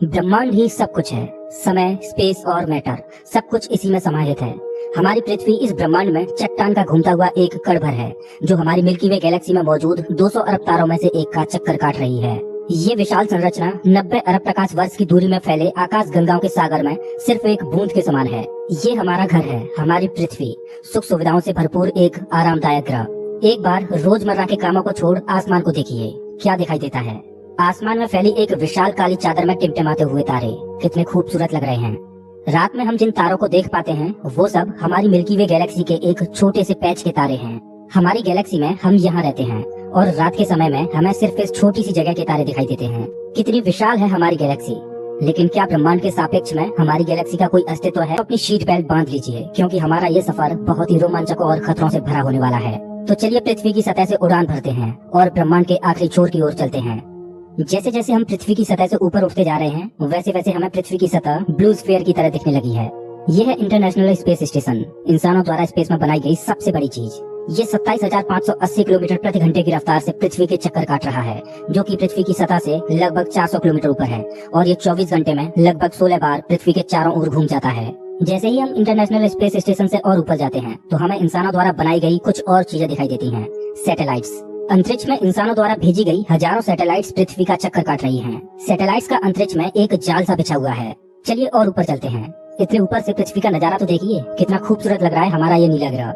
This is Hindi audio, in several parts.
ब्रह्मांड ही सब कुछ है। समय, स्पेस और मैटर सब कुछ इसी में समाहित है। हमारी पृथ्वी इस ब्रह्मांड में चट्टान का घूमता हुआ एक कण भर है, जो हमारी मिल्की वे गैलेक्सी में मौजूद 200 अरब तारों में से एक का चक्कर काट रही है। ये विशाल संरचना 90 अरब प्रकाश वर्ष की दूरी में फैले आकाश गंगाओं के सागर में सिर्फ एक बूंद के समान है। ये हमारा घर है, हमारी पृथ्वी, सुख सुविधाओं से भरपूर एक आरामदायक ग्रह। एक बार रोजमर्रा के कामों को छोड़ आसमान को देखिए, क्या दिखाई देता है। आसमान में फैली एक विशाल काली चादर में टिमटिमाते हुए तारे कितने खूबसूरत लग रहे हैं। रात में हम जिन तारों को देख पाते हैं वो सब हमारी मिल्की वे गैलेक्सी के एक छोटे से पैच के तारे हैं। हमारी गैलेक्सी में हम यहाँ रहते हैं और रात के समय में हमें सिर्फ इस छोटी सी जगह के तारे दिखाई देते हैं। कितनी विशाल है हमारी गैलेक्सी। लेकिन क्या ब्रह्मांड के सापेक्ष में हमारी गैलेक्सी का कोई अस्तित्व है? अपनी शीट बेल्ट बांध लीजिए, क्योंकि हमारा ये सफर बहुत ही रोमांचक और खतरों से भरा होने वाला है। तो चलिए पृथ्वी की सतह से उड़ान भरते हैं और ब्रह्मांड के आखिरी छोर की ओर चलते हैं। जैसे जैसे हम पृथ्वी की सतह से ऊपर उठते जा रहे हैं, वैसे वैसे हमें पृथ्वी की सतह ब्लू स्फीयर की तरह दिखने लगी है। यह है इंटरनेशनल स्पेस स्टेशन, इंसानों द्वारा स्पेस में बनाई गई सबसे बड़ी चीज। ये 27,580 किलोमीटर प्रति घंटे की रफ्तार से पृथ्वी के चक्कर काट रहा है, जो कि पृथ्वी की सतह से लगभग 400 किलोमीटर ऊपर है। और ये 24 घंटे में लगभग 16 बार पृथ्वी के चारों ओर घूम जाता है। जैसे ही हम इंटरनेशनल स्पेस स्टेशन से और ऊपर जाते हैं, तो हमें इंसानों द्वारा बनाई गई कुछ और चीजें दिखाई देती हैं। सैटेलाइट्स। अंतरिक्ष में इंसानों द्वारा भेजी गई हजारों सैटेलाइट्स पृथ्वी का चक्कर काट रही हैं। सैटेलाइट्स का अंतरिक्ष में एक जाल सा बिछा हुआ है। चलिए और ऊपर चलते हैं। इतने ऊपर से पृथ्वी का नजारा तो देखिए, कितना खूबसूरत लग रहा है हमारा ये नीला ग्रह।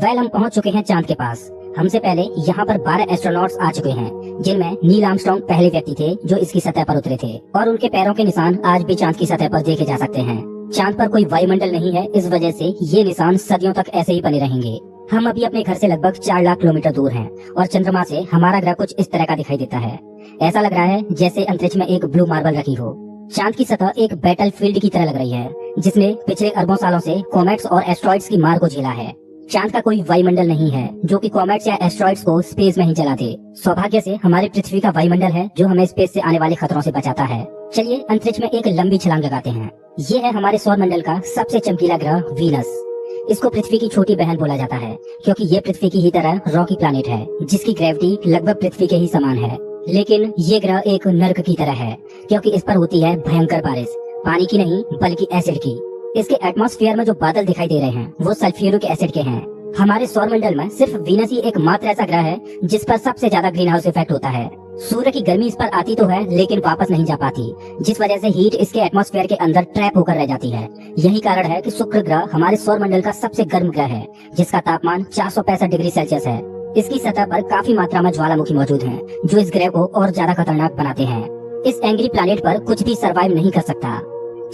हम पहुंच चुके हैं चांद के पास। हमसे पहले यहाँ पर 12 एस्ट्रोनॉट्स आ चुके हैं, जिनमें नील आर्मस्ट्रांग पहले व्यक्ति थे जो इसकी सतह पर उतरे थे, और उनके पैरों के निशान आज भी चांद की सतह पर देखे जा सकते हैं। चांद पर कोई वायुमंडल नहीं है, इस वजह से ये निशान सदियों तक ऐसे ही बने रहेंगे। हम अभी अपने घर से लगभग 4 लाख किलोमीटर दूर हैं और चंद्रमा से हमारा ग्रह कुछ इस तरह का दिखाई देता है। ऐसा लग रहा है जैसे अंतरिक्ष में एक ब्लू मार्बल रखी हो। चांद की सतह एक बैटल फील्ड की तरह लग रही है, जिसने पिछले अरबों सालों से कॉमेट्स और एस्ट्रॉइड्स की मार को झेला है। चांद का कोई वायुमंडल नहीं है जो कि कॉमेट्स या एस्ट्रॉइड्स को स्पेस में ही जला दे। सौभाग्य से हमारी पृथ्वी का वायुमंडल है जो हमें स्पेस से आने वाले खतरों से बचाता है। चलिए अंतरिक्ष में एक लंबी छलांग लगाते हैं। ये है हमारे सौर मंडल का सबसे चमकीला ग्रह वीनस। इसको पृथ्वी की छोटी बहन बोला जाता है, क्योंकि ये पृथ्वी की ही तरह रॉकी प्लैनेट है, जिसकी ग्रेविटी लगभग पृथ्वी के ही समान है। लेकिन ये ग्रह एक नर्क की तरह है, क्योंकि इस पर होती है भयंकर बारिश, पानी की नहीं बल्कि एसिड की। इसके एटमॉस्फेयर में जो बादल दिखाई दे रहे हैं वो सल्फ्यूरिक एसिड के हैं। हमारे सौर मंडल में सिर्फ वीनस ही एकमात्र ऐसा ग्रह है जिस पर सबसे ज्यादा ग्रीन हाउस इफेक्ट होता है। सूर्य की गर्मी इस पर आती तो है, लेकिन वापस नहीं जा पाती, जिस वजह से हीट इसके एटमॉस्फेयर के अंदर ट्रैप होकर रह जाती है। यही कारण है कि शुक्र ग्रह हमारे सौर मंडल का सबसे गर्म ग्रह है, जिसका तापमान 465 डिग्री सेल्सियस है। इसकी सतह पर काफी मात्रा में ज्वालामुखी मौजूद हैं, जो इस ग्रह को और ज्यादा खतरनाक बनाते हैं। इस एंग्री प्लैनेट पर कुछ भी सरवाइव नहीं कर सकता।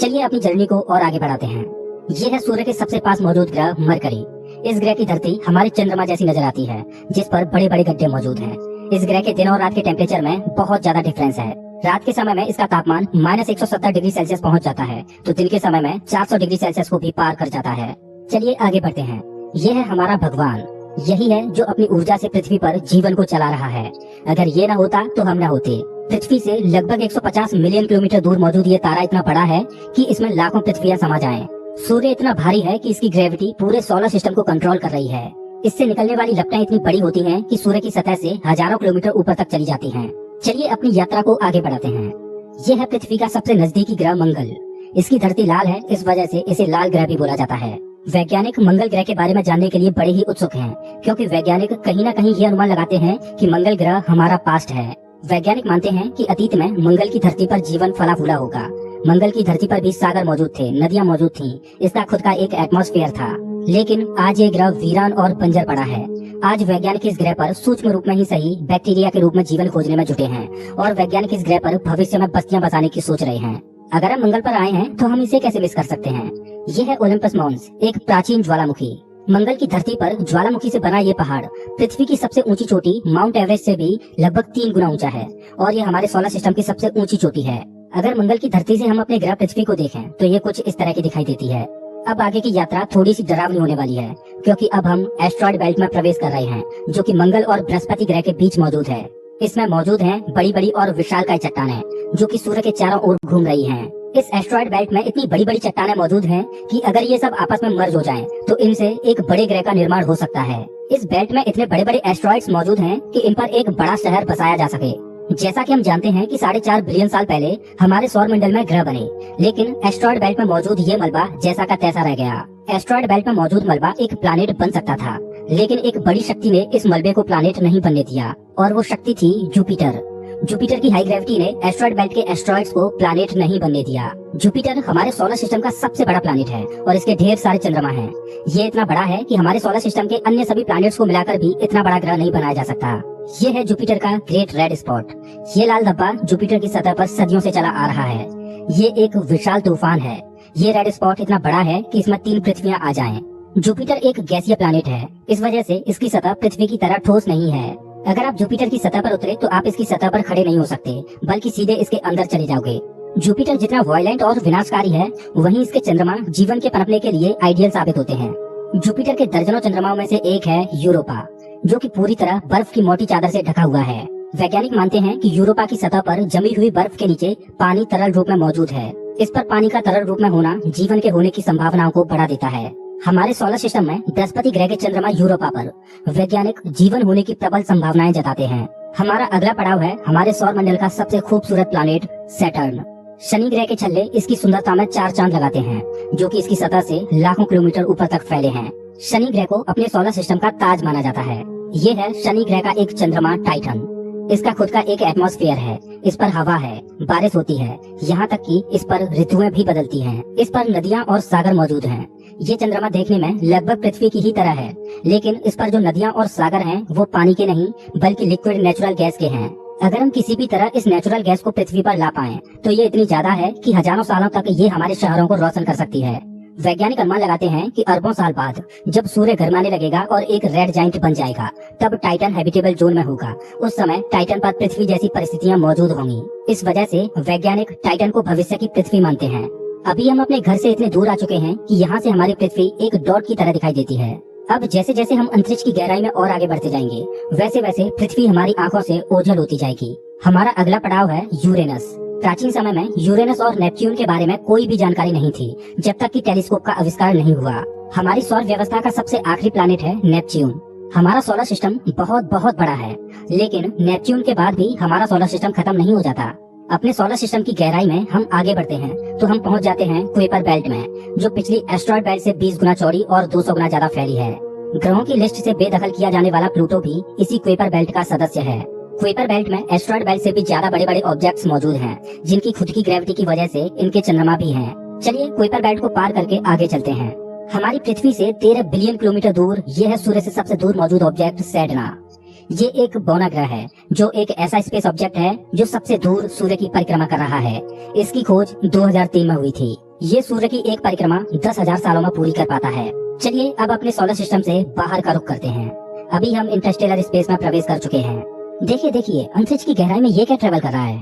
चलिए अपनी जर्नी को और आगे बढ़ाते हैं। ये है सूर्य के सबसे पास मौजूद ग्रह मरकरी। इस ग्रह की धरती हमारे चंद्रमा जैसी नजर आती है, जिस पर बड़े बड़े गड्ढे मौजूद हैं। इस ग्रह के दिन और रात के टेम्परेचर में बहुत ज्यादा डिफरेंस है। रात के समय में इसका तापमान -170 डिग्री सेल्सियस पहुंच जाता है, तो दिन के समय में 400 डिग्री सेल्सियस को भी पार कर जाता है। चलिए आगे बढ़ते हैं। यह है हमारा भगवान। यही है जो अपनी ऊर्जा से पृथ्वी पर जीवन को चला रहा है। अगर ये न होता तो हम न होते। पृथ्वी से लगभग 150 मिलियन किलोमीटर दूर मौजूद ये तारा इतना बड़ा है कि इसमें लाखों पृथ्वियां समा जाएं। सूर्य इतना भारी है कि इसकी ग्रेविटी पूरे सोलर सिस्टम को कंट्रोल कर रही है। इससे निकलने वाली लपटें इतनी बड़ी होती हैं कि सूर्य की सतह से हजारों किलोमीटर ऊपर तक चली जाती हैं। चलिए अपनी यात्रा को आगे बढ़ाते हैं। यह है पृथ्वी का सबसे नजदीकी ग्रह मंगल। इसकी धरती लाल है, इस वजह से इसे लाल ग्रह भी बोला जाता है। वैज्ञानिक मंगल ग्रह के बारे में जानने के लिए बड़े ही उत्सुक हैं, क्योंकि वैज्ञानिक कहीं न कहीं ये अनुमान लगाते हैं कि मंगल ग्रह हमारा पास्ट है। वैज्ञानिक मानते हैं कि अतीत में मंगल की धरती पर जीवन फला फूला होगा। मंगल की धरती पर भी सागर मौजूद थे, नदियां मौजूद थीं, इसका खुद का एक एटमॉस्फेयर था। लेकिन आज ये ग्रह वीरान और बंजर पड़ा है। आज वैज्ञानिक इस ग्रह पर सूक्ष्म रूप में ही सही बैक्टीरिया के रूप में जीवन खोजने में जुटे हैं, और वैज्ञानिक इस ग्रह पर भविष्य में बस्तियां बसाने की सोच रहे हैं। अगर हम मंगल पर आए हैं तो हम इसे कैसे मिस कर सकते हैं। यह है ओलंपस मॉन्स, एक प्राचीन ज्वालामुखी। मंगल की धरती पर ज्वालामुखी से बना ये पहाड़ पृथ्वी की सबसे ऊंची चोटी माउंट एवरेस्ट से भी लगभग 3 गुना ऊंचा है, और ये हमारे सोलर सिस्टम की सबसे ऊंची चोटी है। अगर मंगल की धरती से हम अपने ग्रह पृथ्वी को देखें तो ये कुछ इस तरह की दिखाई देती है। अब आगे की यात्रा थोड़ी सी डरावनी होने वाली है, क्योंकि अब हम एस्ट्रॉइड बेल्ट में प्रवेश कर रहे हैं, जो कि मंगल और बृहस्पति ग्रह के बीच मौजूद है। इसमें मौजूद हैं बड़ी बड़ी और विशालकाय चट्टानें, जो कि सूर्य के चारों ओर घूम रही हैं। इस एस्ट्रॉइड बेल्ट में इतनी बड़ी बड़ी चट्टानें मौजूद हैं कि अगर ये सब आपस में मर्ज हो जाएं, तो इनसे एक बड़े ग्रह का निर्माण हो सकता है। इस बेल्ट में इतने बड़े बड़े एस्ट्रॉइड्स मौजूद हैं कि इन पर एक बड़ा शहर बसाया जा सके। जैसा कि हम जानते हैं कि 4.5 बिलियन साल पहले हमारे सौर मंडल में ग्रह बने, लेकिन एस्ट्रॉयड बेल्ट में मौजूद ये मलबा जैसा का तैसा रह गया। एस्ट्रॉयड बेल्ट में मौजूद मलबा एक प्लैनेट बन सकता था, लेकिन एक बड़ी शक्ति ने इस मलबे को प्लैनेट नहीं बनने दिया, और वो शक्ति थी जुपिटर। जुपिटर की हाई ग्रेविटी ने एस्ट्रॉयड बेल्ट के एस्ट्रॉयड्स को प्लैनेट नहीं बनने दिया। जुपिटर हमारे सोलर सिस्टम का सबसे बड़ा प्लैनेट है और इसके ढेर सारे चंद्रमा हैं। ये इतना बड़ा है कि हमारे सोलर सिस्टम के अन्य सभी प्लैनेट्स को मिलाकर भी इतना बड़ा ग्रह नहीं बनाया जा सकता। ये है जुपिटर का ग्रेट रेड स्पॉट। ये लाल धब्बा जुपिटर की सतह पर सदियों से चला आ रहा है। ये एक विशाल तूफान है। ये रेड स्पॉट इतना बड़ा है कि इसमें 3 पृथ्वियां आ जाएं। जुपिटर एक गैसीय प्लैनेट है, इस वजह से इसकी सतह पृथ्वी की तरह ठोस नहीं है। अगर आप जुपिटर की सतह पर उतरे तो आप इसकी सतह पर खड़े नहीं हो सकते, बल्कि सीधे इसके अंदर चले जाओगे। जुपिटर जितना वायलेंट और विनाशकारी है, वहीं इसके चंद्रमा जीवन के पनपने के लिए आइडियल साबित होते हैं। जुपिटर के दर्जनों चंद्रमाओं में से एक है यूरोपा, जो कि पूरी तरह बर्फ की मोटी चादर से ढका हुआ है। वैज्ञानिक मानते हैं कि यूरोपा की सतह पर जमी हुई बर्फ के नीचे पानी तरल रूप में मौजूद है। इस पर पानी का तरल रूप में होना जीवन के होने की संभावनाओं को बढ़ा देता है। हमारे सोलर सिस्टम में बृहस्पति ग्रह के चंद्रमा यूरोपा पर वैज्ञानिक जीवन होने की प्रबल संभावनाएं जताते हैं। हमारा अगला पड़ाव है हमारे सौर मंडल का सबसे खूबसूरत प्लैनेट सैटर्न। शनि ग्रह के छल्ले इसकी सुंदरता में 4 चांद लगाते हैं, जो कि इसकी सतह से लाखों किलोमीटर ऊपर तक फैले हैं। शनि ग्रह को अपने सोलर सिस्टम का ताज माना जाता है। ये है शनि ग्रह का एक चंद्रमा टाइटन। इसका खुद का एक एटमॉस्फेयर है, इस पर हवा है, बारिश होती है, यहाँ तक कि इस पर ऋतुएं भी बदलती हैं। इस पर नदियाँ और सागर मौजूद हैं। ये चंद्रमा देखने में लगभग पृथ्वी की ही तरह है, लेकिन इस पर जो नदियाँ और सागर हैं वो पानी के नहीं बल्कि लिक्विड नेचुरल गैस के हैं। अगर हम किसी भी तरह इस नेचुरल गैस को पृथ्वी पर ला पाएं, तो ये इतनी ज्यादा है कि हजारों सालों तक ये हमारे शहरों को रोशन कर सकती है। वैज्ञानिक अनुमान लगाते हैं कि अरबों साल बाद जब सूर्य गरमाने लगेगा और एक रेड जाइंट बन जाएगा, तब टाइटन हैबिटेबल जोन में होगा। उस समय टाइटन पर पृथ्वी जैसी परिस्थितियां मौजूद होंगी। इस वजह से वैज्ञानिक टाइटन को भविष्य की पृथ्वी मानते हैं। अभी हम अपने घर से इतने दूर आ चुके हैं कि यहाँ से हमारी पृथ्वी एक डॉट की तरह दिखाई देती है। अब जैसे जैसे हम अंतरिक्ष की गहराई में और आगे बढ़ते जाएंगे, वैसे वैसे पृथ्वी हमारी आंखों से ओझल होती जाएगी। हमारा अगला पड़ाव है यूरेनस। प्राचीन समय में यूरेनस और नेपच्यून के बारे में कोई भी जानकारी नहीं थी, जब तक कि टेलीस्कोप का आविष्कार नहीं हुआ। हमारी सौर व्यवस्था का सबसे आखिरी प्लैनेट है नेपच्यून। हमारा सोलर सिस्टम बहुत बहुत बड़ा है, लेकिन नेपच्यून के बाद भी हमारा सोलर सिस्टम खत्म नहीं हो जाता। अपने सोलर सिस्टम की गहराई में हम आगे बढ़ते हैं तो हम पहुंच जाते हैं कुइपर बेल्ट में, जो पिछली एस्ट्रॉयड बेल्ट से 20 गुना चौड़ी और 200 गुना ज्यादा फैली है। ग्रहों की लिस्ट से बेदखल किया जाने वाला प्लूटो भी इसी कुइपर बेल्ट का सदस्य है। कुइपर बेल्ट में एस्ट्रॉयड बेल्ट से भी ज्यादा बड़े बड़े ऑब्जेक्ट्स मौजूद हैं, जिनकी खुद की ग्रेविटी की वजह से इनके चंद्रमा भी हैं। चलिए कुइपर बेल्ट को पार करके आगे चलते हैं। हमारी पृथ्वी से 13 बिलियन किलोमीटर दूर यह है सूर्य से सबसे दूर मौजूद ऑब्जेक्ट सेडना। ये एक बौना ग्रह है, जो एक ऐसा स्पेस ऑब्जेक्ट है जो सबसे दूर सूर्य की परिक्रमा कर रहा है। इसकी खोज 2003 में हुई थी। ये सूर्य की एक परिक्रमा 10,000 सालों में पूरी कर पाता है। चलिए अब अपने सोलर सिस्टम से बाहर का रुख करते हैं। अभी हम इंटरस्टेलर स्पेस में प्रवेश कर चुके हैं। देखिए देखिए, अंतरिक्ष की गहराई में ये क्या ट्रेवल कर रहा है?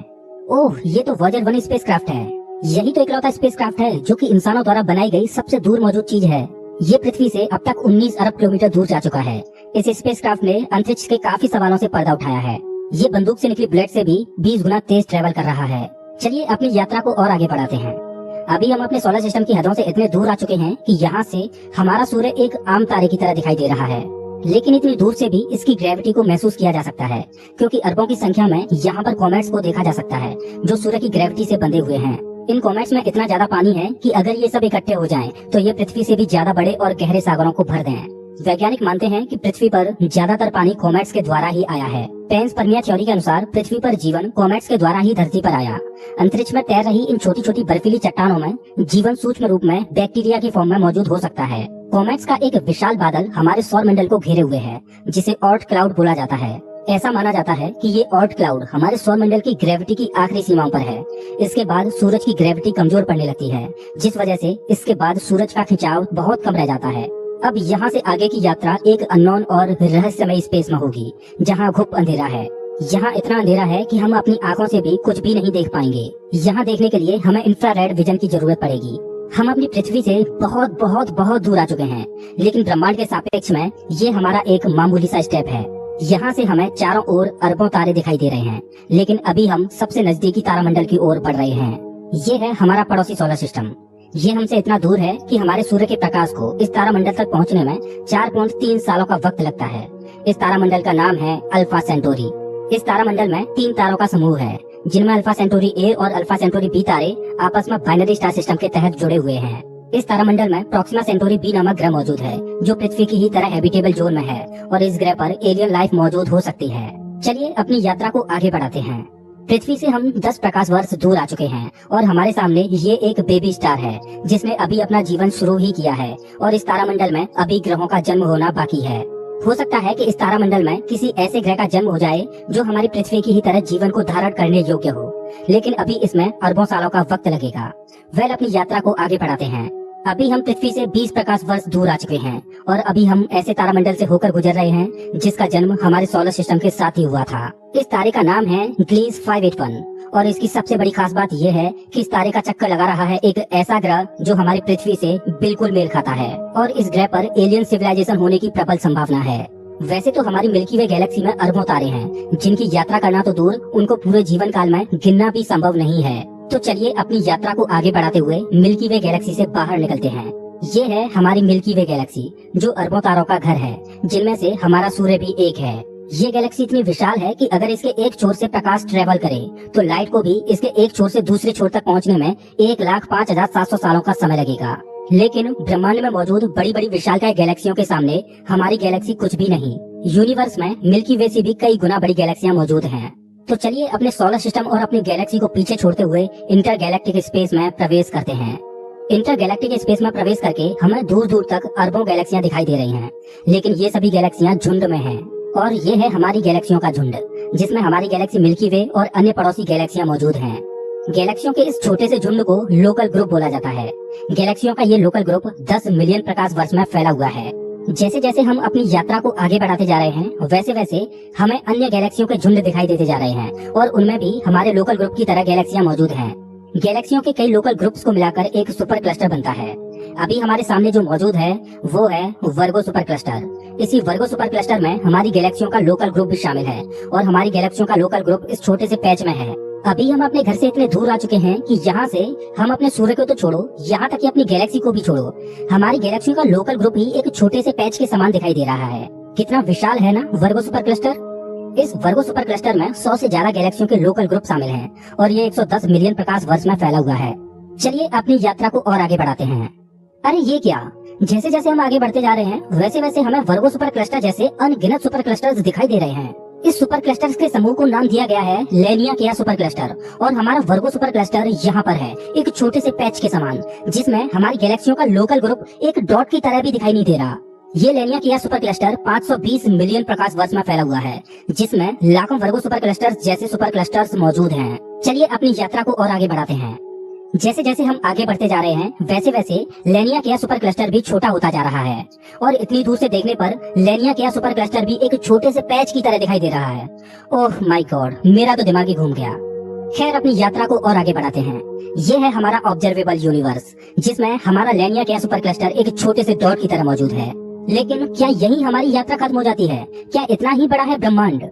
ओह, ये तो वॉयेजर 1 स्पेसक्राफ्ट है। यही तो इकलौता स्पेसक्राफ्ट है जो कि इंसानों द्वारा बनाई गई सबसे दूर मौजूद चीज है। ये पृथ्वी से अब तक 19 अरब किलोमीटर दूर जा चुका है। इस स्पेसक्राफ्ट ने अंतरिक्ष के काफी सवालों से पर्दा उठाया है। ये बंदूक से निकली बुलेट से भी 20 गुना तेज ट्रेवल कर रहा है। चलिए अपनी यात्रा को और आगे बढ़ाते हैं। अभी हम अपने सोलर सिस्टम की हदों से इतने दूर आ चुके हैं कि यहाँ से हमारा सूर्य एक आम तारे की तरह दिखाई दे रहा है, लेकिन इतनी दूर से भी इसकी ग्रेविटी को महसूस किया जा सकता है, क्योंकि अरबों की संख्या में यहाँ पर कॉमेट्स को देखा जा सकता है, जो सूर्य की ग्रेविटी से बंधे हुए हैं। इन कॉमेट्स में इतना ज्यादा पानी है कि अगर ये सब इकट्ठे हो जाएं, तो ये पृथ्वी से भी ज्यादा बड़े और गहरे सागरों को भर दें। वैज्ञानिक मानते हैं कि पृथ्वी पर ज्यादातर पानी कॉमेट्स के द्वारा ही आया है। पेंसपर्मिया थ्योरी के अनुसार पृथ्वी पर जीवन कॉमेट्स के द्वारा ही धरती पर आया। अंतरिक्ष में तैर रही इन छोटी छोटी बर्फीली चट्टानों में जीवन सूक्ष्म रूप में बैक्टीरिया की फॉर्म में मौजूद हो सकता है। कॉमेट्स का एक विशाल बादल हमारे सौर मंडल को घेरे हुए है, जिसे ऑर्ट क्लाउड बोला जाता है। ऐसा माना जाता है कि ये ऑर्ट क्लाउड हमारे सौर मंडल की ग्रेविटी की आखिरी सीमाओं पर है। इसके बाद सूरज की ग्रेविटी कमजोर पड़ने लगती है, जिस वजह से इसके बाद सूरज का खिंचाव बहुत कम रह जाता है। अब यहाँ से आगे की यात्रा एक अननोन और रहस्यमय स्पेस में होगी, जहाँ घुप अंधेरा है। यहाँ इतना अंधेरा है कि हम अपनी आंखों से भी कुछ भी नहीं देख पाएंगे। यहाँ देखने के लिए हमें इंफ्रारेड विजन की जरूरत पड़ेगी। हम अपनी पृथ्वी से बहुत बहुत बहुत दूर आ चुके हैं, लेकिन ब्रह्मांड के सापेक्ष में ये हमारा एक मामूली सा स्टेप है। यहाँ से हमें चारों ओर अरबों तारे दिखाई दे रहे हैं, लेकिन अभी हम सबसे नजदीकी तारामंडल की ओर बढ़ रहे हैं। ये है हमारा पड़ोसी सोलर सिस्टम। ये हमसे इतना दूर है कि हमारे सूर्य के प्रकाश को इस तारामंडल तक पहुँचने में 4.3 सालों का वक्त लगता है। इस तारामंडल का नाम है अल्फा सेंटोरी। इस तारामंडल में 3 तारों का समूह है, जिनमें अल्फा सेंटोरी ए और अल्फा सेंटोरी बी तारे आपस में बाइनरी स्टार सिस्टम के तहत जुड़े हुए हैं। इस तारामंडल में प्रॉक्सिमा सेंटोरी बी नामक ग्रह मौजूद है, जो पृथ्वी की ही तरह हैबिटेबल जोन में है और इस ग्रह पर एलियन लाइफ मौजूद हो सकती है। चलिए अपनी यात्रा को आगे बढ़ाते हैं। पृथ्वी से हम 10 प्रकाश वर्ष दूर आ चुके हैं और हमारे सामने ये एक बेबी स्टार है, जिसने अभी अपना जीवन शुरू ही किया है और इस तारामंडल में अभी ग्रहों का जन्म होना बाकी है। हो सकता है कि इस तारामंडल में किसी ऐसे ग्रह का जन्म हो जाए जो हमारी पृथ्वी की ही तरह जीवन को धारण करने योग्य हो, लेकिन अभी इसमें अरबों सालों का वक्त लगेगा। अपनी यात्रा को आगे बढ़ाते हैं। अभी हम पृथ्वी से 20 प्रकाश वर्ष दूर आ चुके हैं और अभी हम ऐसे तारामंडल से होकर गुजर रहे हैं जिसका जन्म हमारे सोलर सिस्टम के साथ ही हुआ था। इस तारे का नाम है ग्लीस 581 और इसकी सबसे बड़ी खास बात यह है कि इस तारे का चक्कर लगा रहा है एक ऐसा ग्रह जो हमारी पृथ्वी से बिल्कुल मेल खाता है और इस ग्रह पर एलियन सिविलाइजेशन होने की प्रबल संभावना है। वैसे तो हमारी मिल्की वे गैलेक्सी में अरबों तारे हैं, जिनकी यात्रा करना तो दूर, उनको पूरे जीवन काल में गिनना भी संभव नहीं है। तो चलिए अपनी यात्रा को आगे बढ़ाते हुए मिल्की वे गैलेक्सी से बाहर निकलते हैं। ये है हमारी मिल्की वे गैलेक्सी, जो अरबों तारों का घर है, जिनमें से हमारा सूर्य भी एक है। ये गैलेक्सी इतनी विशाल है कि अगर इसके एक छोर से प्रकाश ट्रेवल करे तो लाइट को भी इसके एक छोर से दूसरे छोर तक पहुंचने में 1,05,700 सालों का समय लगेगा। लेकिन ब्रह्मांड में मौजूद बड़ी बड़ी विशालकाय गैलेक्सियों के सामने हमारी गैलेक्सी कुछ भी नहीं। यूनिवर्स में मिल्की वे से भी कई गुना बड़ी गैलेक्सियां मौजूद हैं। तो चलिए अपने सोलर सिस्टम और अपनी गैलेक्सी को पीछे छोड़ते हुए इंटरगैलेक्टिक स्पेस में प्रवेश करते हैं। इंटरगैलेक्टिक स्पेस में प्रवेश करके हमें दूर दूर तक अरबों गैलेक्सियां दिखाई दे रही हैं, लेकिन ये सभी गैलेक्सियां झुंड में हैं और ये है हमारी गैलेक्सियों का झुंड, जिसमें हमारी गैलेक्सी मिल्की वे और अन्य पड़ोसी गैलेक्सियां मौजूद हैं। गैलेक्सियों के इस छोटे से झुंड को लोकल ग्रुप बोला जाता है। गैलेक्सियों का ये लोकल ग्रुप 10 मिलियन प्रकाश वर्ष में फैला हुआ है। जैसे जैसे हम अपनी यात्रा को आगे बढ़ाते जा रहे हैं, वैसे वैसे हमें अन्य गैलेक्सियों के झुंड दिखाई देते जा रहे हैं और उनमें भी हमारे लोकल ग्रुप की तरह गैलेक्सियां मौजूद हैं। गैलेक्सियों के कई लोकल ग्रुप्स को मिलाकर एक सुपर क्लस्टर बनता है। अभी हमारे सामने जो मौजूद है वो है वर्गो सुपर क्लस्टर। इसी वर्गो सुपर क्लस्टर में हमारी गैलेक्सियों का लोकल ग्रुप भी शामिल है और हमारी गैलेक्सियों का लोकल ग्रुप इस छोटे से पैच में है। अभी हम अपने घर से इतने दूर आ चुके हैं कि यहाँ से हम अपने सूर्य को तो छोड़ो, यहाँ तक कि अपनी गैलेक्सी को भी छोड़ो, हमारी गैलेक्सी का लोकल ग्रुप ही एक छोटे से पैच के समान दिखाई दे रहा है। कितना विशाल है ना वर्गो सुपर क्लस्टर। इस वर्गो सुपर क्लस्टर में 100 से ज्यादा गैलेक्सियों के लोकल ग्रुप शामिल हैं और ये 110 मिलियन प्रकाश वर्ष में फैला हुआ है। चलिए अपनी यात्रा को और आगे बढ़ाते हैं। अरे ये क्या, जैसे जैसे हम आगे बढ़ते जा रहे हैं वैसे वैसे हमें वर्गो सुपर क्लस्टर जैसे अनगिनत सुपर क्लस्टर्स दिखाई दे रहे हैं। इस सुपर क्लस्टर्स के समूह को नाम दिया गया है लेनिया केया सुपर क्लस्टर और हमारा वर्गो सुपर क्लस्टर यहाँ पर है, एक छोटे से पैच के समान, जिसमें हमारी गैलेक्सियों का लोकल ग्रुप एक डॉट की तरह भी दिखाई नहीं दे रहा। ये लेनिया केया सुपर क्लस्टर 520 मिलियन प्रकाश वर्ष में फैला हुआ है, जिसमें लाखों वर्गो सुपर क्लस्टर्स जैसे सुपर क्लस्टर्स मौजूद हैं। चलिए अपनी यात्रा को और आगे बढ़ाते हैं। जैसे जैसे हम आगे बढ़ते जा रहे हैं वैसे वैसे लेनिया केया सुपर क्लस्टर भी छोटा होता जा रहा है और इतनी दूर से देखने पर लेनिया केया सुपर क्लस्टर भी एक छोटे से पैच की तरह दिखाई दे रहा है। ओह माय गॉड, मेरा तो दिमाग ही घूम गया। खैर अपनी यात्रा को और आगे बढ़ाते हैं। ये है हमारा ऑब्जर्वेबल यूनिवर्स, जिसमें हमारा लेनिया केया सुपर क्लस्टर एक छोटे से डॉट की तरह मौजूद है। लेकिन क्या यही हमारी यात्रा खत्म हो जाती है? क्या इतना ही बड़ा है ब्रह्मांड?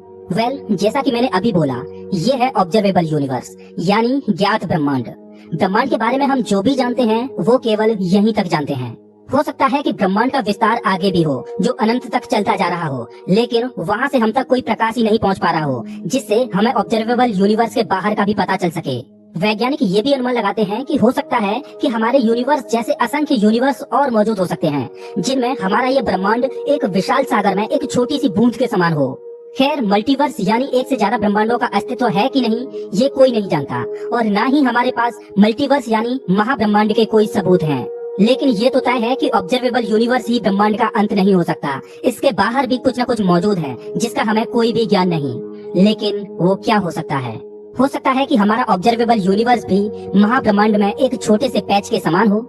जैसा कि मैंने अभी बोला, ये है ऑब्जर्वेबल यूनिवर्स यानी ज्ञात ब्रह्मांड। ब्रह्मांड के बारे में हम जो भी जानते हैं वो केवल यहीं तक जानते हैं। हो सकता है कि ब्रह्मांड का विस्तार आगे भी हो, जो अनंत तक चलता जा रहा हो, लेकिन वहाँ से हम तक कोई प्रकाश ही नहीं पहुँच पा रहा हो, जिससे हमें ऑब्जर्वेबल यूनिवर्स के बाहर का भी पता चल सके। वैज्ञानिक ये भी अनुमान लगाते हैं कि हो सकता है कि हमारे यूनिवर्स जैसे असंख्य यूनिवर्स और मौजूद हो सकते हैं, जिनमें हमारा ये ब्रह्मांड एक विशाल सागर में एक छोटी सी बूंद के समान हो। खैर मल्टीवर्स यानी एक से ज्यादा ब्रह्मांडों का अस्तित्व है कि नहीं, ये कोई नहीं जानता और ना ही हमारे पास मल्टीवर्स यानी महाब्रह्मांड के कोई सबूत हैं। लेकिन ये तो तय है कि ऑब्जर्वेबल यूनिवर्स ही ब्रह्मांड का अंत नहीं हो सकता। इसके बाहर भी कुछ न कुछ मौजूद है जिसका हमें कोई भी ज्ञान नहीं। लेकिन वो क्या हो सकता है? हो सकता है कि हमारा ऑब्जर्वेबल यूनिवर्स भी महाब्रह्मांड में एक छोटे से पैच के समान हो।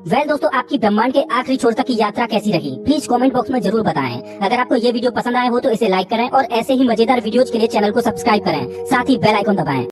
दोस्तों, आपकी ब्रह्मांड के आखिरी छोर तक की यात्रा कैसी रही? प्लीज कमेंट बॉक्स में जरूर बताएं। अगर आपको ये वीडियो पसंद आया हो तो इसे लाइक करें और ऐसे ही मजेदार वीडियोज के लिए चैनल को सब्सक्राइब करें, साथ ही बेल आइकन दबाएं।